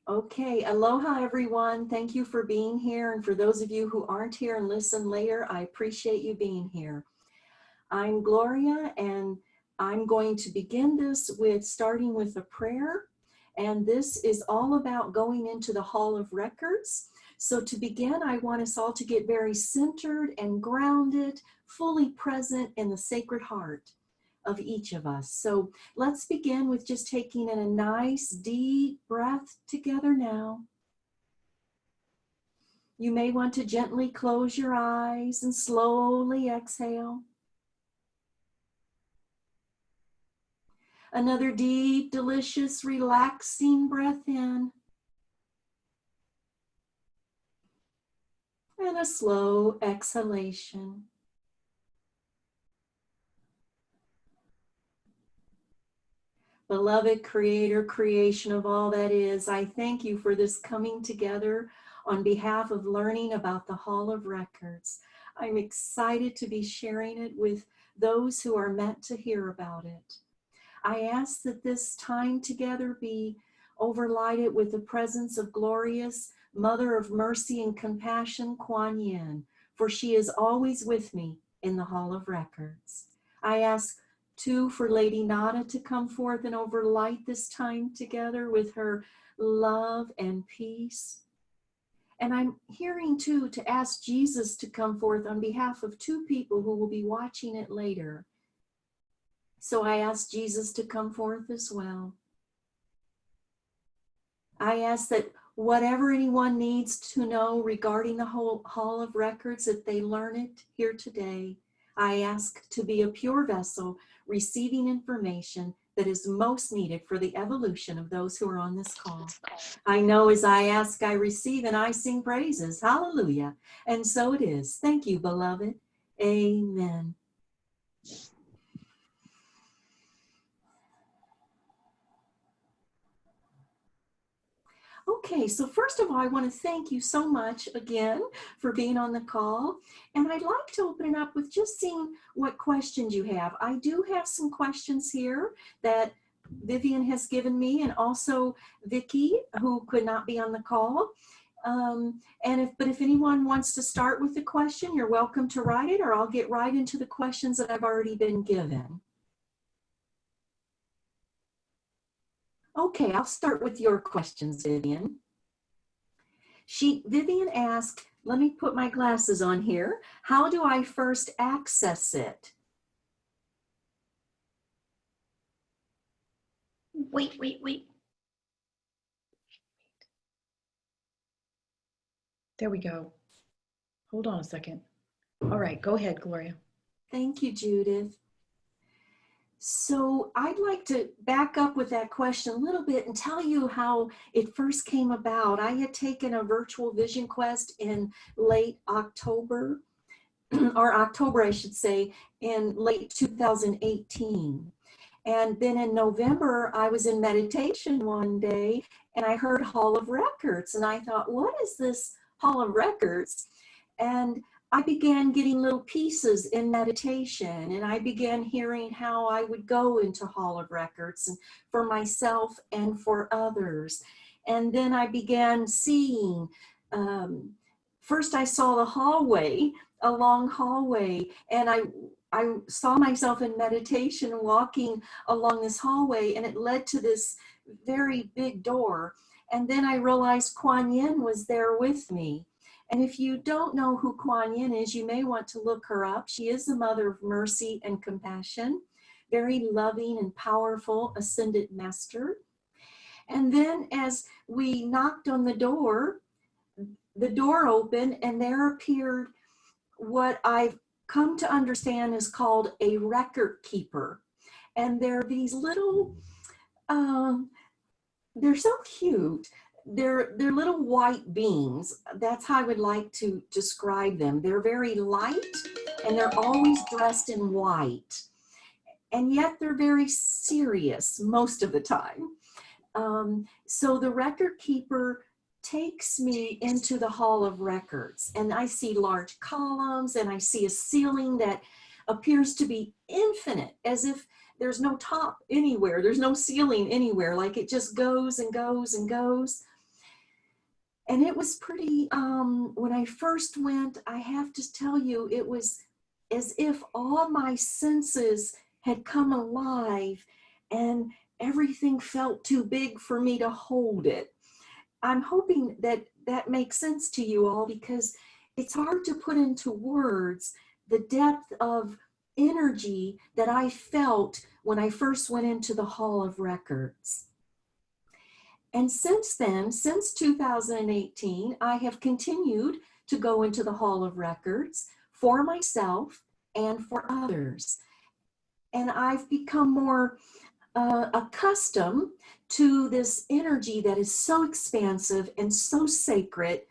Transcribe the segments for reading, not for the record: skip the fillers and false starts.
Okay, aloha everyone. Thank you for being here. And for those of you who aren't here and listen later, I appreciate you being here. I'm Gloria, and I'm going to begin this with starting with a prayer. And this is all about going into the Hall of Records. So to begin, I want us all to get very centered and grounded, fully present in the Sacred Heart of each of us. So let's begin with just taking in a nice deep breath together now. You may want to gently close your eyes and slowly exhale. Another deep, delicious, relaxing breath in. And a slow exhalation. Beloved Creator, creation of all that is, I thank you for this coming together on behalf of learning about the Hall of Records. I'm excited to be sharing it with those who are meant to hear about it. I ask that this time together be overlighted with the presence of glorious Mother of Mercy and Compassion, Kuan Yin, for she is always with me in the Hall of Records. I ask too for Lady Nada to come forth and overlight this time together with her love and peace. And I'm hearing too to ask Jesus to come forth on behalf of two people who will be watching it later. So I ask Jesus to come forth as well. I ask that whatever anyone needs to know regarding the whole Hall of Records, that they learn it here today. I ask to be a pure vessel, receiving information that is most needed for the evolution of those who are on this call. I know as I ask, I receive, and I sing praises. Hallelujah. And so it is. Thank you, beloved. Amen. Okay, so first of all, I want to thank you so much again for being on the call. And I'd like to open it up with just seeing what questions you have. I do have some questions here that Vivian has given me, and also Vicki, who could not be on the call. But if anyone wants to start with the question, you're welcome to write it, or I'll get right into the questions that I've already been given. Okay, I'll start with your questions, Vivian. Vivian asked, let me put my glasses on here. How do I first access it? Wait. There we go. Hold on a second. All right, go ahead, Gloria. Thank you, Judith. So I'd like to back up with that question a little bit and tell you how it first came about. I had taken a virtual vision quest in late October, or October, I should say, in late 2018. And then in November, I was in meditation one day and I heard Hall of Records. And I thought, what is this Hall of Records? And I began getting little pieces in meditation, and I began hearing how I would go into Hall of Records and for myself and for others. And then I began seeing, first I saw the hallway, a long hallway, and I saw myself in meditation walking along this hallway, and it led to this very big door. And then I realized Kuan Yin was there with me. And if you don't know who Kuan Yin is, you may want to look her up. She is the Mother of Mercy and Compassion, very loving and powerful ascended master. And then as we knocked on the door opened, and there appeared what I've come to understand is called a record keeper. And they're these little, they're so cute. They're little white beings. That's how I would like to describe them. They're very light, and they're always dressed in white. And yet they're very serious most of the time. So the record keeper takes me into the Hall of Records, and I see large columns, and I see a ceiling that appears to be infinite, as if there's no top anywhere. There's no ceiling anywhere, like it just goes and goes and goes. And it was pretty, when I first went, I have to tell you, it was as if all my senses had come alive and everything felt too big for me to hold it. I'm hoping that that makes sense to you all, because it's hard to put into words the depth of energy that I felt when I first went into the Hall of Records. And since then, since 2018, I have continued to go into the Hall of Records for myself and for others. And I've become more accustomed to this energy that is so expansive and so sacred.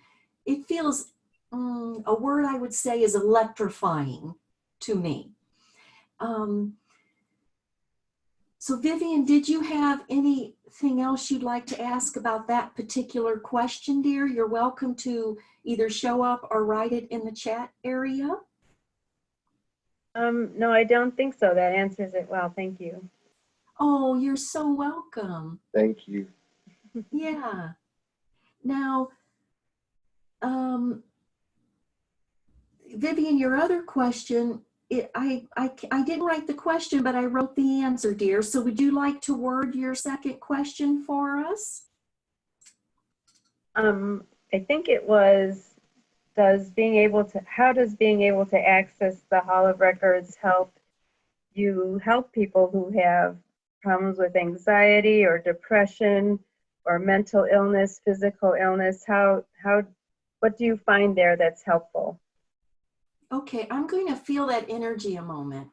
It feels, a word I would say is electrifying to me. So Vivian, did you have anything else you'd like to ask about that particular question, dear? You're welcome to either show up or write it in the chat area. No, I don't think so. That answers it well. Thank you. Oh, you're so welcome. Thank you. Yeah. Now, Vivian, your other question, I didn't write the question, but I wrote the answer, dear. So would you like to word your second question for us? I think it was, how does being able to access the Hall of Records help you help people who have problems with anxiety or depression or mental illness, physical illness? What do you find there that's helpful? Okay, I'm going to feel that energy a moment.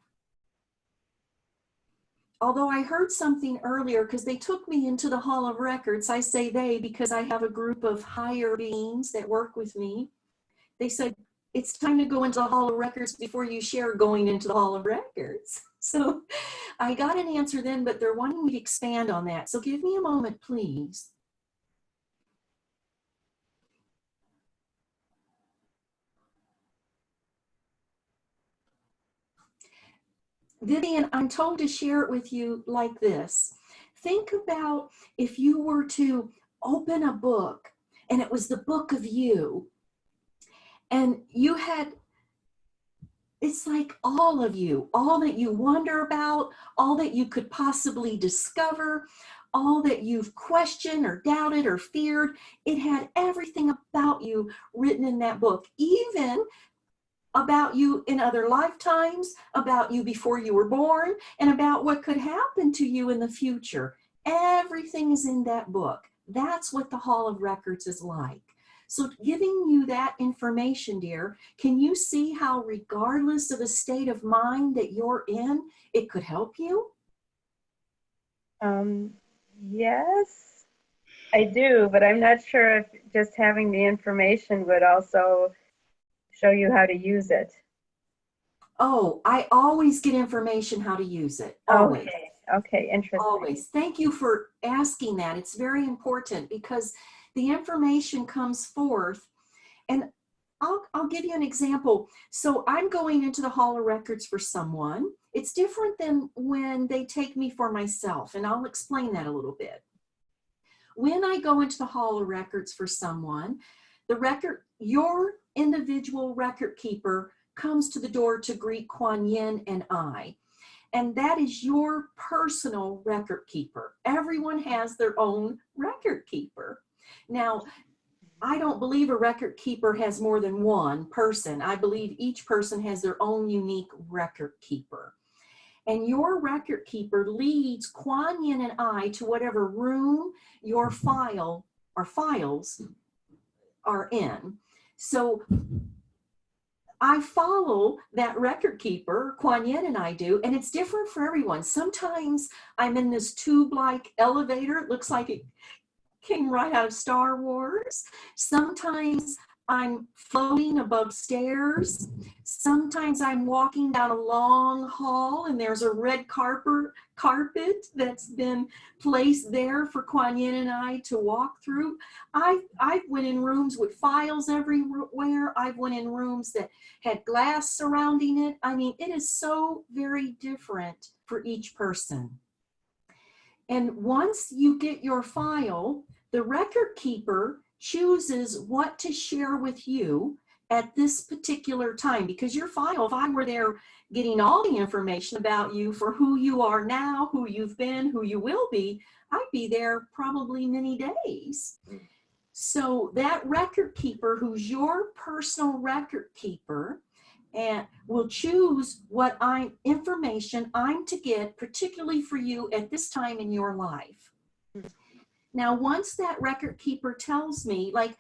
Although I heard something earlier, because they took me into the Hall of Records. I say they because I have a group of higher beings that work with me. They said, it's time to go into the Hall of Records before you share going into the Hall of Records. So I got an answer then, but they're wanting me to expand on that. So give me a moment, please. Vivian, I'm told to share it with you like this. Think about if you were to open a book and it was the book of you, and you had, it's like all of you, all that you wonder about, all that you could possibly discover, all that you've questioned or doubted or feared. It had everything about you written in that book, even about you in other lifetimes, about you before you were born, and about what could happen to you in the future. Everything is in that book. That's what the Hall of Records is like. So giving you that information, dear, can you see how regardless of the state of mind that you're in, it could help you? Yes, I do, but I'm not sure if just having the information would also show you how to use it. Oh, I always get information how to use it. Always. Okay, interesting. Always. Thank you for asking that. It's very important because the information comes forth. And I'll give you an example. So I'm going into the Hall of Records for someone. It's different than when they take me for myself, and I'll explain that a little bit. When I go into the Hall of Records for someone, your individual record keeper comes to the door to greet Kuan Yin and I. And that is your personal record keeper. Everyone has their own record keeper. Now, I don't believe a record keeper has more than one person. I believe each person has their own unique record keeper. And your record keeper leads Kuan Yin and I to whatever room your file or files are in. So I follow that record keeper, Kuan Yin and I do, and it's different for everyone. Sometimes I'm in this tube-like elevator. It looks like it came right out of Star Wars. Sometimes I'm floating above stairs. Sometimes I'm walking down a long hall and there's a red carpet that's been placed there for Kuan Yin and I to walk through. I've went in rooms with files everywhere. I've went in rooms that had glass surrounding it. I mean, it is so very different for each person. And once you get your file, the record keeper chooses what to share with you at this particular time, because your file, if I were there getting all the information about you for who you are now, who you've been, who you will be, I'd be there probably many days. So that record keeper, who's your personal record keeper, and will choose what information I'm to get, particularly for you at this time in your life. Now, once that record keeper tells me, like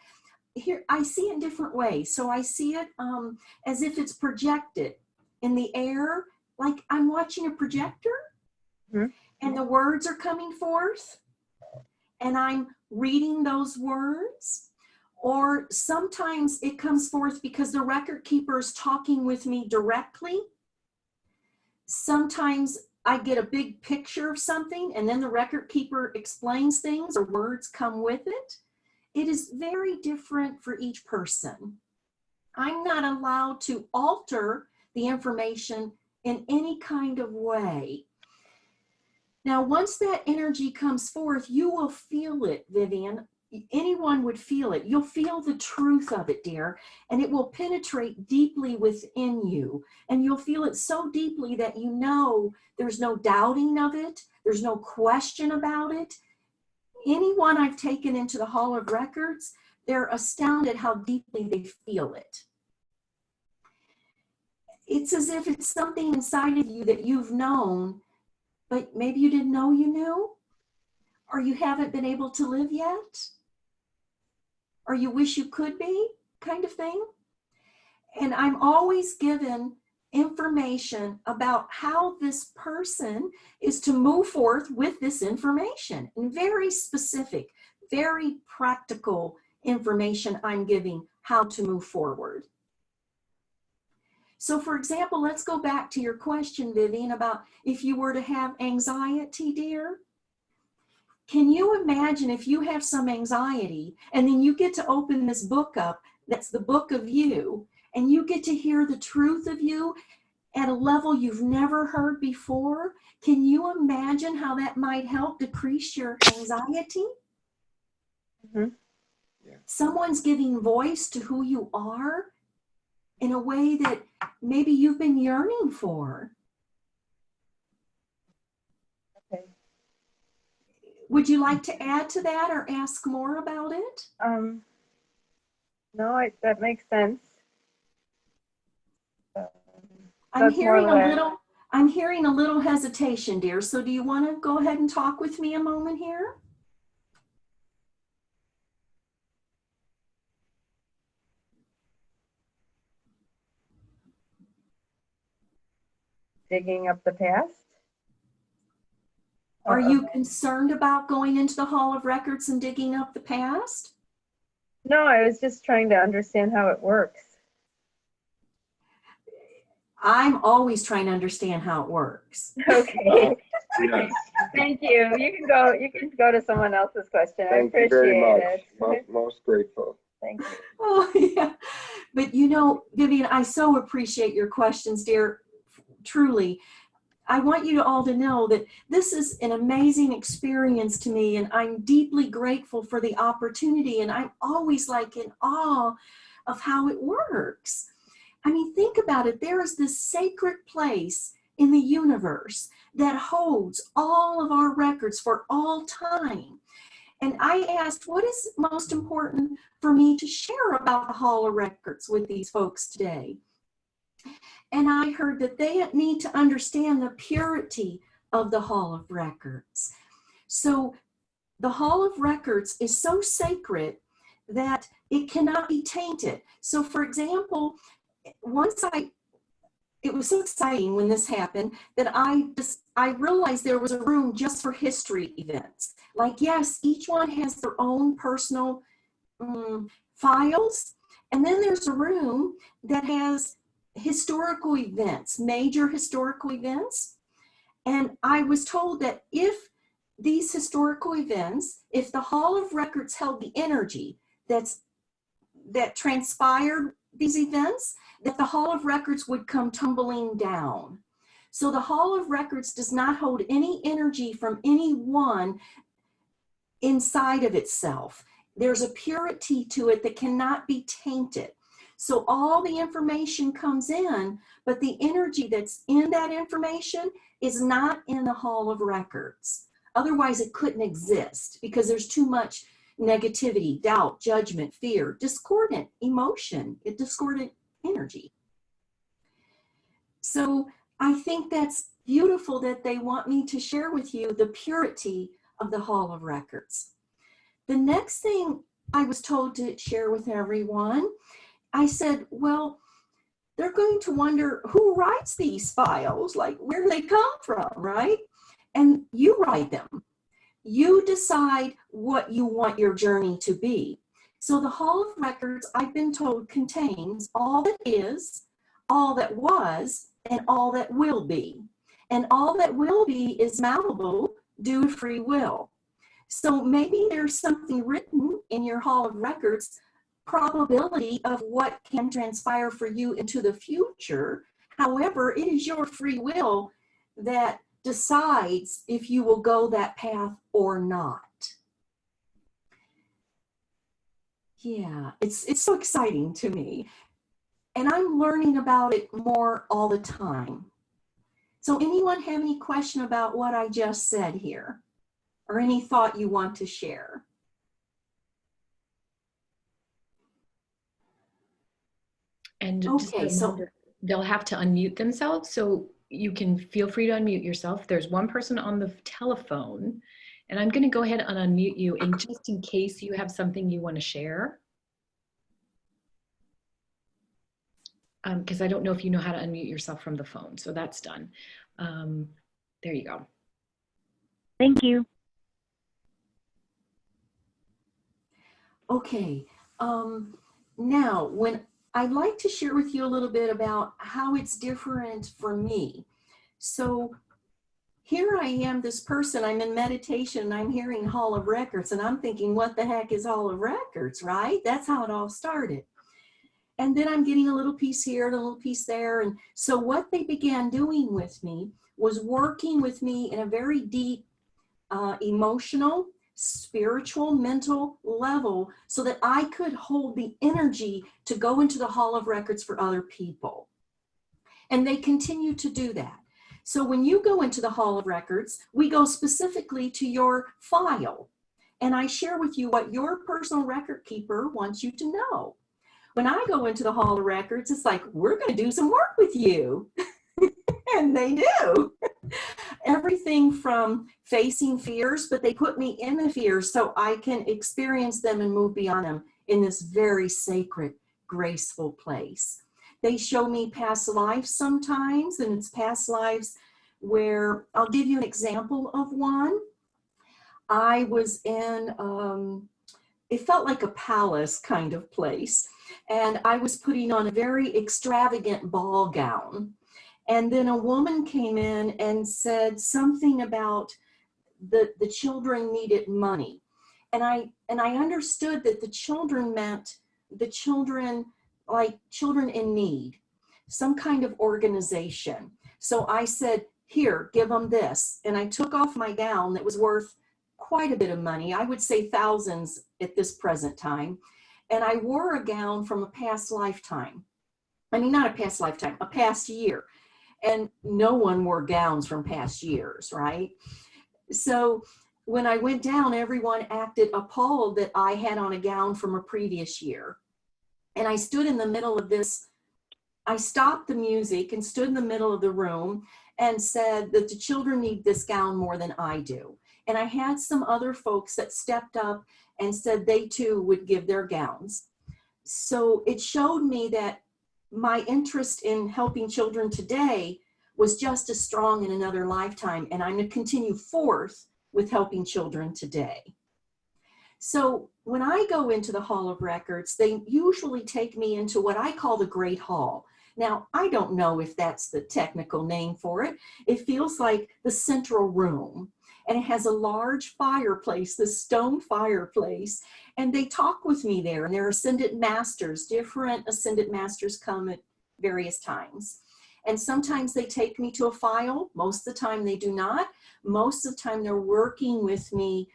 here, I see it in different ways. So I see it as if it's projected in the air, like I'm watching a projector, and the words are coming forth, and I'm reading those words. Or sometimes it comes forth because the record keeper is talking with me directly. Sometimes I get a big picture of something and then the record keeper explains things or words come with it. It is very different for each person. I'm not allowed to alter the information in any kind of way. Now, once that energy comes forth, you will feel it, Vivian. Anyone would feel it. You'll feel the truth of it, dear, and it will penetrate deeply within you. And you'll feel it so deeply that you know there's no doubting of it. There's no question about it. Anyone I've taken into the Hall of Records, they're astounded how deeply they feel it. It's as if it's something inside of you that you've known, but maybe you didn't know you knew, or you haven't been able to live yet, or you wish you could be, kind of thing. And I'm always given information about how this person is to move forth with this information, and very specific, very practical information I'm giving how to move forward. So for example, let's go back to your question, Vivian, about if you were to have anxiety, dear. Can you imagine if you have some anxiety and then you get to open this book up, that's the book of you, and you get to hear the truth of you at a level you've never heard before? Can you imagine how that might help decrease your anxiety? Mm-hmm. Yeah. Someone's giving voice to who you are in a way that maybe you've been yearning for. Okay. Would you like to add to that or ask more about it? No, that makes sense. I'm That's more hearing a little hesitation, dear. So do you want to go ahead and talk with me a moment here? Digging up the past. Are you concerned about going into the Hall of Records and digging up the past? No, I was just trying to understand how it works. I'm always trying to understand how it works. Okay. Yes. Thank you. You can go to someone else's question. I Thank you appreciate very much. it. Most grateful. Thank you. Oh, yeah. But you know, Vivian, I so appreciate your questions, dear. Truly. I want you all to know that this is an amazing experience to me, and I'm deeply grateful for the opportunity, and I'm always like in awe of how it works. I mean, think about it. There is this sacred place in the universe that holds all of our records for all time. And I asked, what is most important for me to share about the Hall of Records with these folks today? And I heard that they need to understand the purity of the Hall of Records. So the Hall of Records is so sacred that it cannot be tainted. So for example, it was so exciting when this happened that I realized there was a room just for history events. Like, yes, each one has their own personal files. And then there's a room that has historical events, major historical events. And I was told that if these historical events, if the Hall of Records held the energy that transpired these events, that the Hall of Records would come tumbling down. So the Hall of Records does not hold any energy from anyone inside of itself. There's a purity to it that cannot be tainted. So all the information comes in, but the energy that's in that information is not in the Hall of Records. Otherwise, it couldn't exist because there's too much negativity, doubt, judgment, fear, discordant emotion, discordant energy. So I think that's beautiful that they want me to share with you the purity of the Hall of Records. The next thing I was told to share with everyone, I said, well, they're going to wonder who writes these files, like where do they come from, right? And you write them. You decide what you want your journey to be. So the Hall of Records, I've been told, contains all that is, all that was, and all that will be. And all that will be is malleable due to free will. So maybe there's something written in your Hall of Records, probability of what can transpire for you into the future. However, it is your free will that decides if you will go that path or not. Yeah, it's so exciting to me. And I'm learning about it more all the time. So anyone have any question about what I just said here? Or any thought you want to share? And just Okay, a reminder, they'll have to unmute themselves, so you can feel free to unmute yourself. There's one person on the telephone, and I'm going to go ahead and unmute you, and just in case you have something you want to share. Because I don't know if you know how to unmute yourself from the phone, so that's done. There you go. Thank you. Okay, now when I'd like to share with you a little bit about how it's different for me. So here I am, this person, I'm in meditation, and I'm hearing Hall of Records, and I'm thinking, what the heck is Hall of Records, right? That's how it all started. And then I'm getting a little piece here and a little piece there. And so what they began doing with me was working with me in a very deep emotional, spiritual, mental level so that I could hold the energy to go into the Hall of Records for other people. And they continue to do that. So when you go into the Hall of Records, we go specifically to your file. And I share with you what your personal record keeper wants you to know. When I go into the Hall of Records, it's like, we're going to do some work with you. And they do. Everything from facing fears, but they put me in the fears so I can experience them and move beyond them in this very sacred, graceful place. They show me past lives sometimes, and it's past lives where, I'll give you an example of one. I was in, it felt like a palace kind of place. And I was putting on a very extravagant ball gown. And then a woman came in and said something about the children needed money. And I understood that the children meant the children, like children in need, some kind of organization. So I said, here, give them this. And I took off my gown that was worth quite a bit of money. I would say thousands at this present time. And I wore a gown from a past lifetime. I mean, not a past lifetime, a past year. And no one wore gowns from past years, right? So when I went down, everyone acted appalled that I had on a gown from a previous year. And I stood in the middle of this, I stopped the music and stood in the middle of the room and said that the children need this gown more than I do. And I had some other folks that stepped up and said they too would give their gowns. So it showed me that my interest in helping children today was just as strong in another lifetime, and I'm going to continue forth with helping children today. So when I go into the Hall of Records, they usually take me into what I call the Great Hall. Now, I don't know if that's the technical name for it. It feels like the central room. And it has a large fireplace, this stone fireplace, and they talk with me there. And there are ascended masters, different ascended masters come at various times. And sometimes they take me to a file. Most of the time they do not. Most of the time they're working with me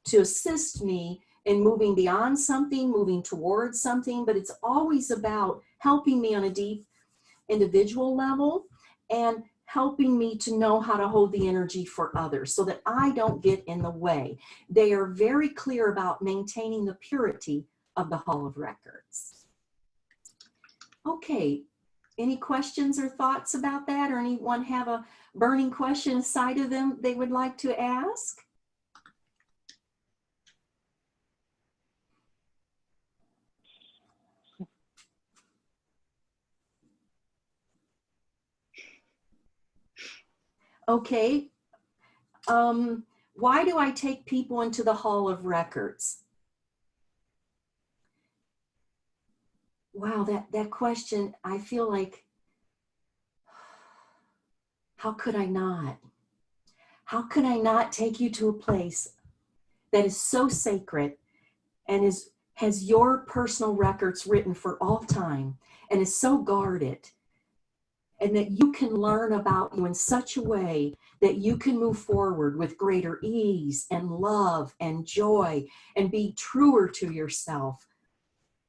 to assist me and moving beyond something, moving towards something, but it's always about helping me on a deep individual level and helping me to know how to hold the energy for others so that I don't get in the way. They are very clear about maintaining the purity of the Hall of Records. Okay, any questions or thoughts about that, or anyone have a burning question aside of them they would like to ask? Okay, why do I take people into the Hall of Records? Wow, that question, I feel like, how could I not? How could I not take you to a place that is so sacred and has your personal records written for all time and is so guarded, and that you can learn about you in such a way that you can move forward with greater ease and love and joy and be truer to yourself,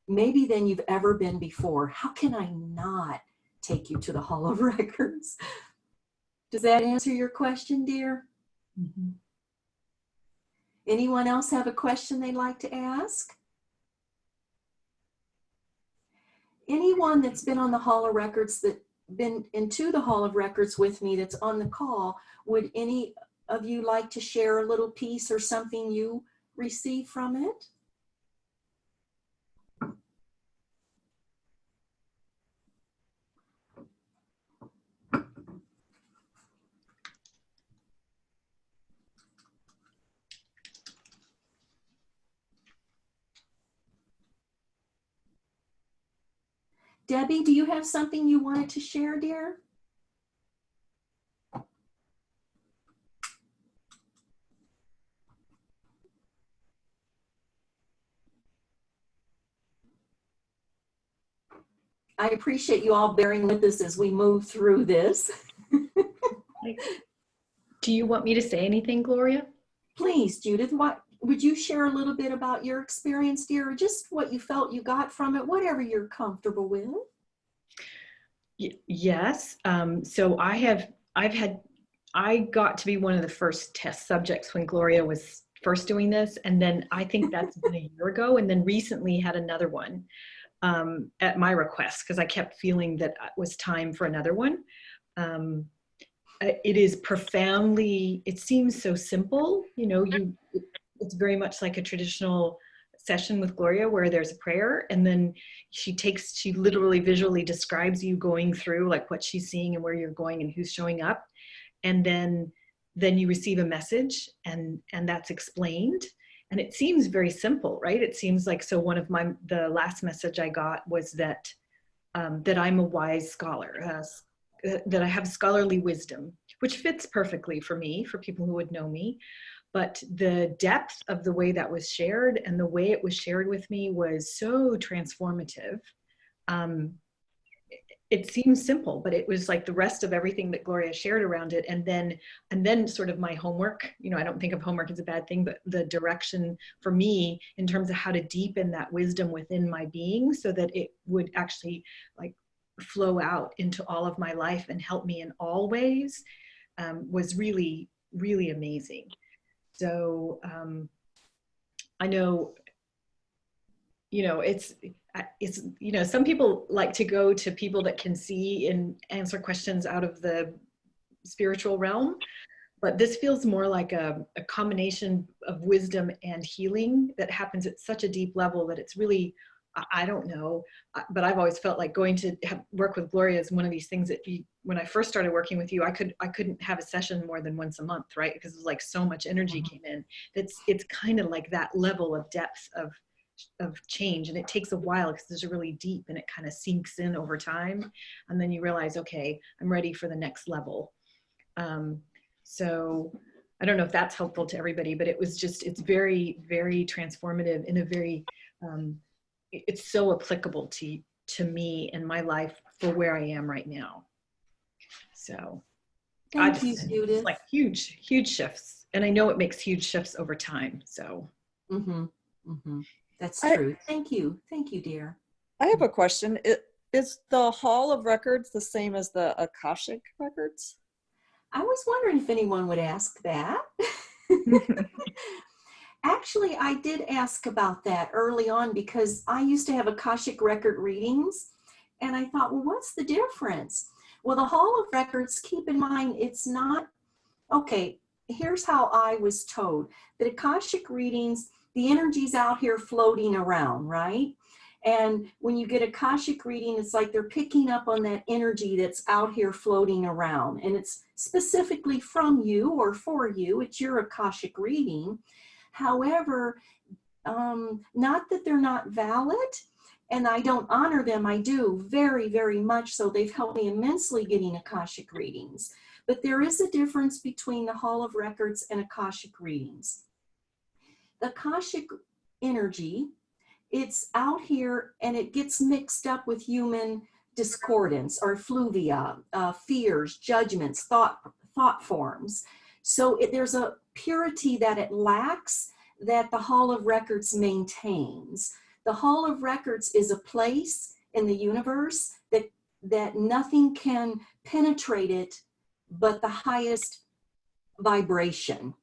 maybe than you've ever been before? How can I not take you to the Hall of Records? Does that answer your question, dear? Mm-hmm. Anyone else have a question they'd like to ask? Anyone that's been on the Hall of Records, that been into the Hall of Records with me, that's on the call, would any of you like to share a little piece or something you received from it? Debbie, do you have something you wanted to share, dear? I appreciate you all bearing with us as we move through this. Do you want me to say anything, Gloria? Please, Judith, what would you share a little bit about your experience, dear, or just what you felt you got from it, whatever you're comfortable with? Yes. So I got to be one of the first test subjects when Gloria was first doing this. And then I think that's been a year ago. And then recently had another one at my request, because I kept feeling that it was time for another one. It is profoundly, it seems so simple, it's very much like a traditional session with Gloria where there's a prayer, and then she literally visually describes you going through like what she's seeing and where you're going and who's showing up. And then you receive a message and that's explained. And it seems very simple, right? It seems like, so one of the last message I got was that I'm a wise scholar, that I have scholarly wisdom, which fits perfectly for me, for people who would know me. But the depth of the way that was shared and the way it was shared with me was so transformative. It seems simple, but it was like the rest of everything that Gloria shared around it. And then sort of my homework, I don't think of homework as a bad thing, but the direction for me in terms of how to deepen that wisdom within my being so that it would actually like flow out into all of my life and help me in all ways, was really, really amazing. So I know, it's, some people like to go to people that can see and answer questions out of the spiritual realm, but this feels more like a combination of wisdom and healing that happens at such a deep level that it's really, I don't know, but I've always felt like going to work with Gloria is one of these things that when I first started working with you, I couldn't have a session more than once a month, right? Because it was like so much energy came in. It's kind of like that level of depth of change, and it takes a while because it's really deep and it kind of sinks in over time, and then you realize, okay, I'm ready for the next level. So I don't know if that's helpful to everybody, but it's very, very transformative in a very it's so applicable to me and my life for where I am right now. So Thank you, Judith. Like huge shifts, and I know it makes huge shifts over time. So. Mm-hmm. Mhm. That's I- true. Thank you. Thank you, dear. I have a question. Is the Hall of Records the same as the Akashic Records? I was wondering if anyone would ask that. Actually, I did ask about that early on because I used to have Akashic record readings, and I thought, well, what's the difference? Well, the Hall of Records, keep in mind, it's not, okay, here's how I was told. That Akashic readings, the energy's out here floating around, right? And when you get Akashic reading, it's like they're picking up on that energy that's out here floating around. And it's specifically from you or for you. It's your Akashic reading. However, not that they're not valid, and I don't honor them. I do very, very much so. They've helped me immensely getting Akashic readings. But there is a difference between the Hall of Records and Akashic readings. The Akashic energy, it's out here and it gets mixed up with human discordance or effluvia, fears, judgments, thought forms. So there's a purity that it lacks that the Hall of Records maintains. The Hall of Records is a place in the universe that nothing can penetrate it but the highest vibration.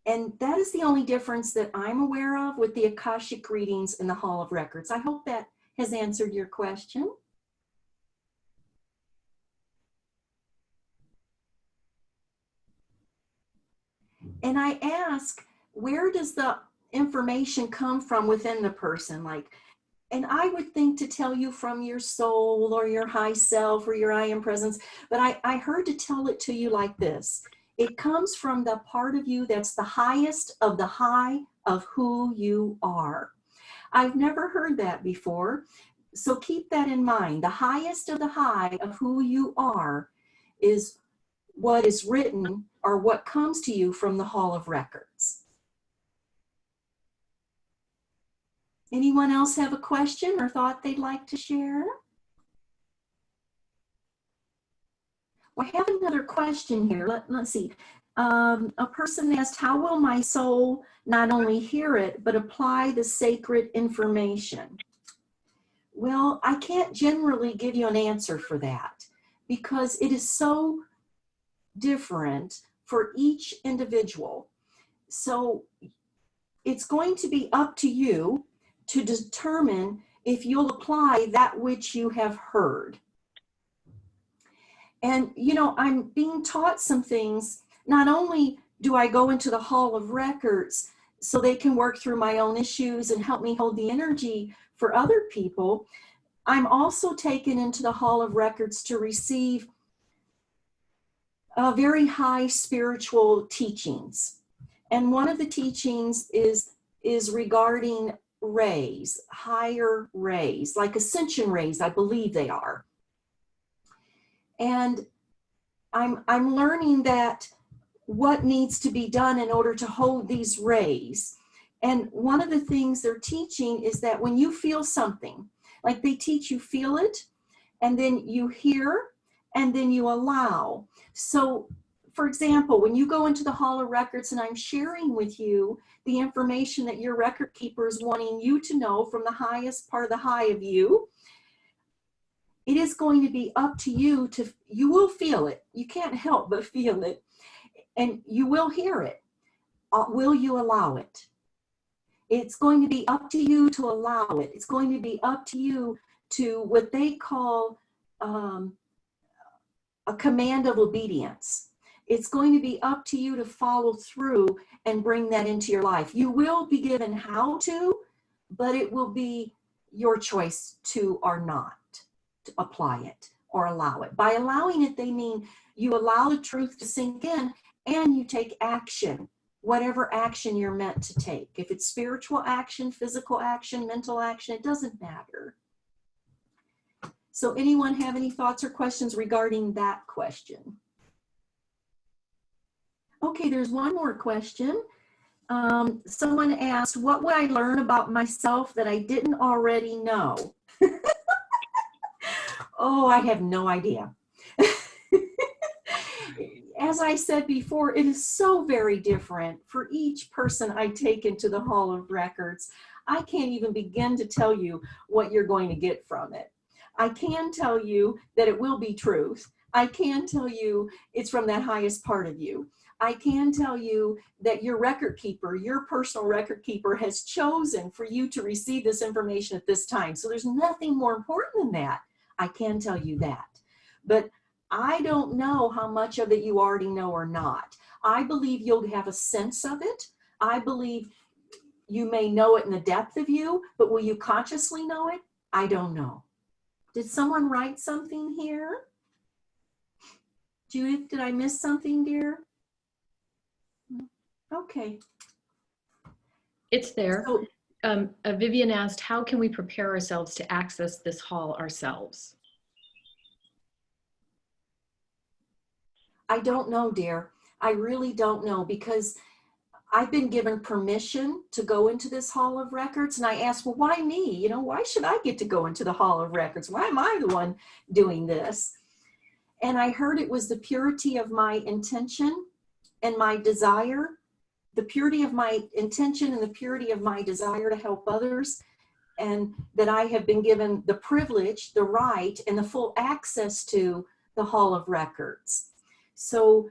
And that is the only difference that I'm aware of with the Akashic readings in the Hall of Records. I hope that has answered your question. And I ask, where does the information come from within the person? And I would think to tell you from your soul or your high self or your I am presence, but I heard to tell it to you like this. It comes from the part of you that's the highest of the high of who you are. I've never heard that before. So keep that in mind. The highest of the high of who you are is what is written or what comes to you from the Hall of Records. Anyone else have a question or thought they'd like to share? Well, I have another question here. Let's see. A person asked, how will my soul not only hear it, but apply the sacred information? Well, I can't generally give you an answer for that because it is so different for each individual. So it's going to be up to you to determine if you'll apply that which you have heard. And, you know, I'm being taught some things. Not only do I go into the Hall of Records so they can work through my own issues and help me hold the energy for other people, I'm also taken into the Hall of Records to receive very high spiritual teachings. And one of the teachings is regarding rays, higher rays, like ascension rays, I believe they are. And I'm learning that what needs to be done in order to hold these rays. And one of the things they're teaching is that when you feel something, like they teach you feel it, and then you hear, and then you allow. So, for example, when you go into the Hall of Records and I'm sharing with you the information that your record keeper is wanting you to know from the highest part of the high of you, it is going to be up to you you will feel it. You can't help but feel it. And you will hear it. Will you allow it? It's going to be up to you to allow it. It's going to be up to you to what they call a command of obedience. It's going to be up to you to follow through and bring that into your life. You will be given how to, but it will be your choice to or not to apply it or allow it. By allowing it, they mean you allow the truth to sink in and you take action, whatever action you're meant to take. If it's spiritual action, physical action, mental action, it doesn't matter. So anyone have any thoughts or questions regarding that question? Okay, there's one more question. Someone asked, what would I learn about myself that I didn't already know? Oh, I have no idea. as I said before, it is so very different for each person I take into the Hall of Records. I can't even begin to tell you what you're going to get from it. I can tell you that it will be truth. I can tell you it's from that highest part of you. I can tell you that your record keeper, your personal record keeper, has chosen for you to receive this information at this time. So there's nothing more important than that. I can tell you that. But I don't know how much of it you already know or not. I believe you'll have a sense of it. I believe you may know it in the depth of you, but will you consciously know it? I don't know. Did someone write something here? Judith, did I miss something, dear? Okay. It's there. So Vivian asked, how can we prepare ourselves to access this hall ourselves? I don't know, dear. I really don't know, because I've been given permission to go into this Hall of Records, and I asked, well, why me? You know, why should I get to go into the Hall of Records? Why am I the one doing this? And I heard it was the purity of my intention and my desire, the purity of my intention and the purity of my desire to help others, and that I have been given the privilege, the right, and the full access to the Hall of Records. So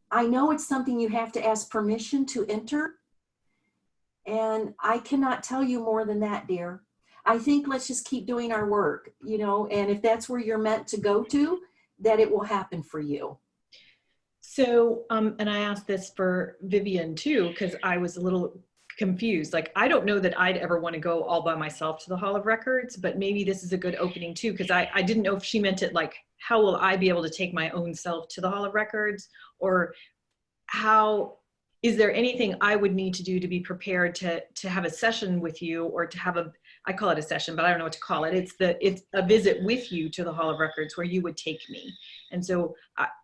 I know it's something you have to ask permission to enter, and I cannot tell you more than that, dear. I think let's just keep doing our work, you know, and if that's where you're meant to go to, that it will happen for you. So, and I asked this for Vivian too, because I was a little confused. Like, I don't know that I'd ever want to go all by myself to the Hall of Records, but maybe this is a good opening too, because I didn't know if she meant it like, how will I be able to take my own self to the Hall of Records? Or how, is there anything I would need to do to be prepared to have a session with you, or to have a, I call it a session, but I don't know what to call it. It's a visit with you to the Hall of Records where you would take me. And so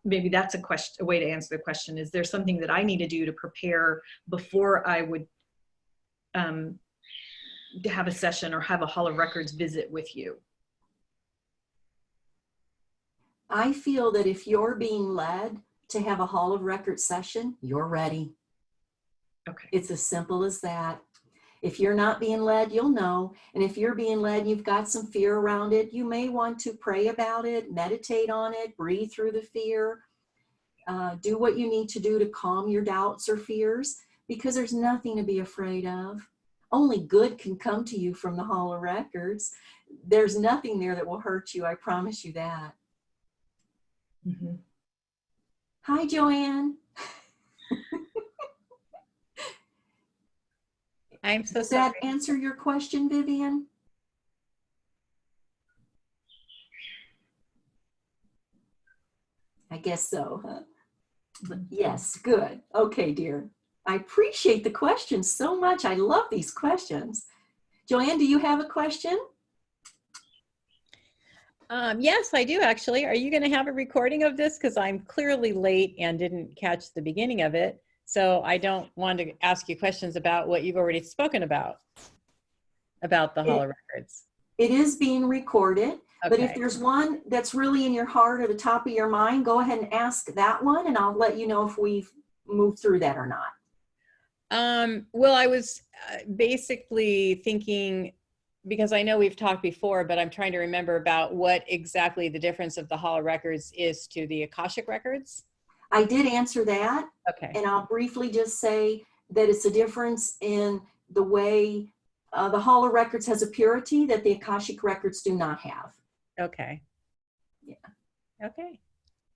maybe that's a way to answer the question. Is there something that I need to do to prepare before I would to have a session or have a Hall of Records visit with you? I feel that if you're being led to have a Hall of Records session, you're ready. Okay. It's as simple as that. If you're not being led, you'll know. And if you're being led, you've got some fear around it, you may want to pray about it, meditate on it, breathe through the fear, do what you need to do to calm your doubts or fears, because there's nothing to be afraid of. Only good can come to you from the Hall of Records. There's nothing there that will hurt you. I promise you that. Mm-hmm. Hi, Joanne. I'm so Does sorry. that answer your question, Vivian? I guess so, huh? But yes, good. Okay, dear. I appreciate the questions so much. I love these questions. Joanne, do you have a question? Yes, I do actually. Are you going to have a recording of this? Because I'm clearly late and didn't catch the beginning of it. So I don't want to ask you questions about what you've already spoken about the Hall of Records. It is being recorded, but if Okay. there's one that's really in your heart or the top of your mind, go ahead and ask that one, and I'll let you know if we've moved through that or not. Well, I was basically thinking, because I know we've talked before, but I'm trying to remember about what exactly the difference of the Hall of Records is to the Akashic Records. I did answer that. Okay. And I'll briefly just say that it's a difference in the way the Hall of Records has a purity that the Akashic Records do not have. Okay. Yeah. Okay.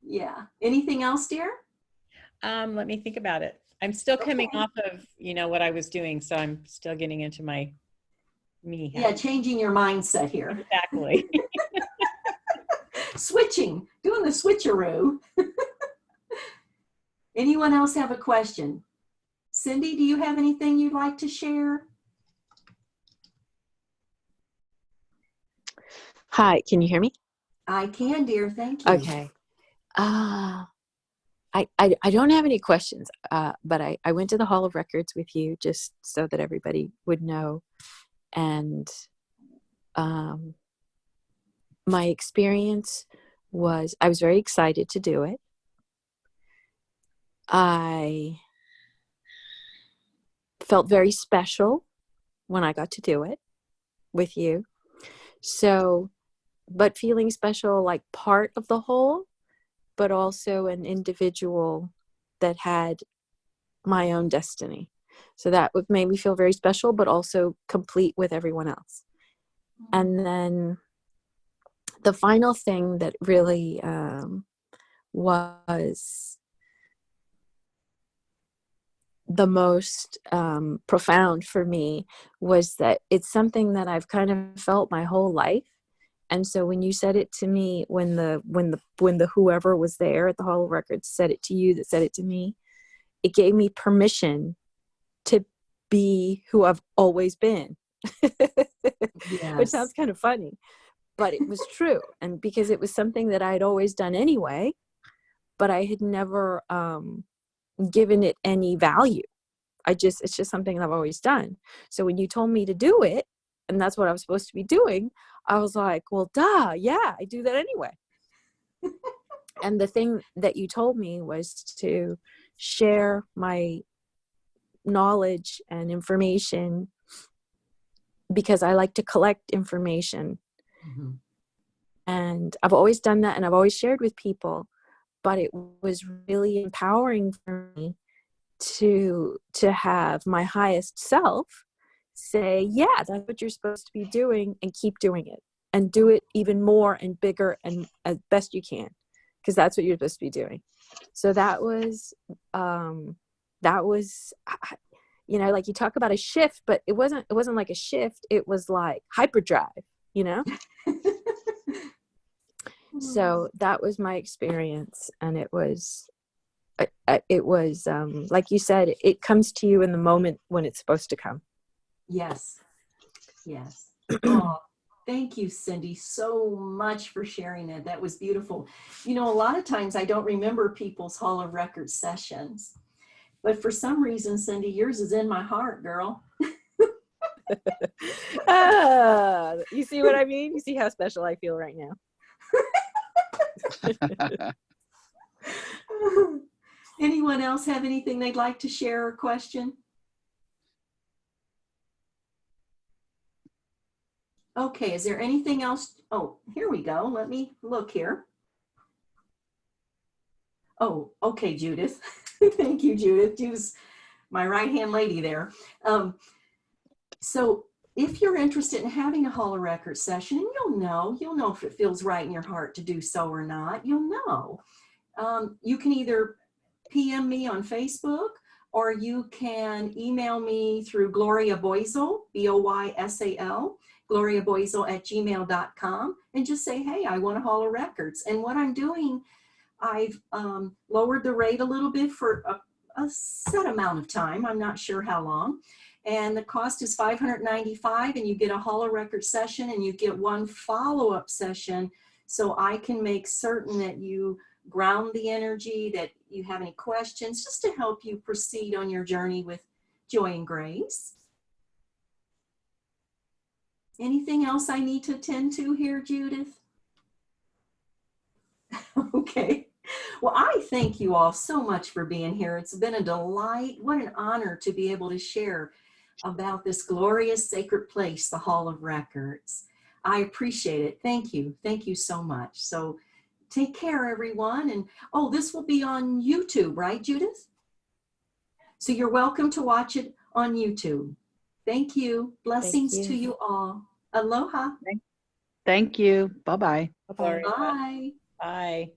Yeah. Anything else, dear? Let me think about it. I'm still coming Okay. off of, what I was doing, so I'm still getting into my me. Yeah, changing your mindset here. Exactly. Switching, doing the switcheroo. Anyone else have a question? Cindy, do you have anything you'd like to share? Hi, can you hear me? I can, dear. Thank you. Okay. I don't have any questions, but I went to the Hall of Records with you just so that everybody would know. And my experience was, I was very excited to do it. I felt very special when I got to do it with you. So, but feeling special, like part of the whole, but also an individual that had my own destiny. So that would make me feel very special, but also complete with everyone else. And then the final thing that really was the most profound for me was that it's something that I've kind of felt my whole life. And so when you said it to me, when the whoever was there at the Hall of Records said it to you, that said it to me, it gave me permission to be who I've always been. Which sounds kind of funny, but it was true. And because it was something that I had always done anyway, but I had never given it any value. It's just something I've always done. So when you told me to do it, and that's what I was supposed to be doing, I was like, well, duh, yeah, I do that anyway. And the thing that you told me was to share my knowledge and information, because I like to collect information. Mm-hmm. And I've always done that, and I've always shared with people, but it was really empowering for me to have my highest self say, yeah, that's what you're supposed to be doing, and keep doing it, and do it even more and bigger and as best you can, because that's what you're supposed to be doing. So that was you know, like you talk about a shift, but it wasn't like a shift. It was like hyperdrive, you know? So that was my experience. And it was like you said, it comes to you in the moment when it's supposed to come. Yes. Yes. Oh, thank you, Cindy, so much for sharing that. That was beautiful. You know, a lot of times I don't remember people's Hall of Records sessions, but for some reason, Cindy, yours is in my heart, girl. You see what I mean? You see how special I feel right now. Anyone else have anything they'd like to share or question? Okay, is there anything else? Oh, here we go. Let me look here. Oh, okay, Judith. Thank you, Judith. Judith's my right-hand lady there. So if you're interested in having a Hall of Records session, and you'll know if it feels right in your heart to do so or not, you'll know. You can either PM me on Facebook, or you can email me through Gloria Boysel, Boysal, gloriaboysel@gmail.com, and just say, hey, I want a Hall of Records. And what I'm doing, I've lowered the rate a little bit for a set amount of time. I'm not sure how long. And the cost is $595, and you get a Hall of Records session, and you get one follow-up session, so I can make certain that you ground the energy, that you have any questions, just to help you proceed on your journey with joy and grace. Anything else I need to attend to here, Judith? Okay. Well, I thank you all so much for being here. It's been a delight. What an honor to be able to share about this glorious sacred place, the Hall of Records. I appreciate it. Thank you. Thank you so much. So take care, everyone. And oh, this will be on YouTube, right, Judith? So you're welcome to watch it on YouTube. Thank you. Blessings to you all. Aloha. Thank you. Bye-bye. Bye-bye. Bye. Bye.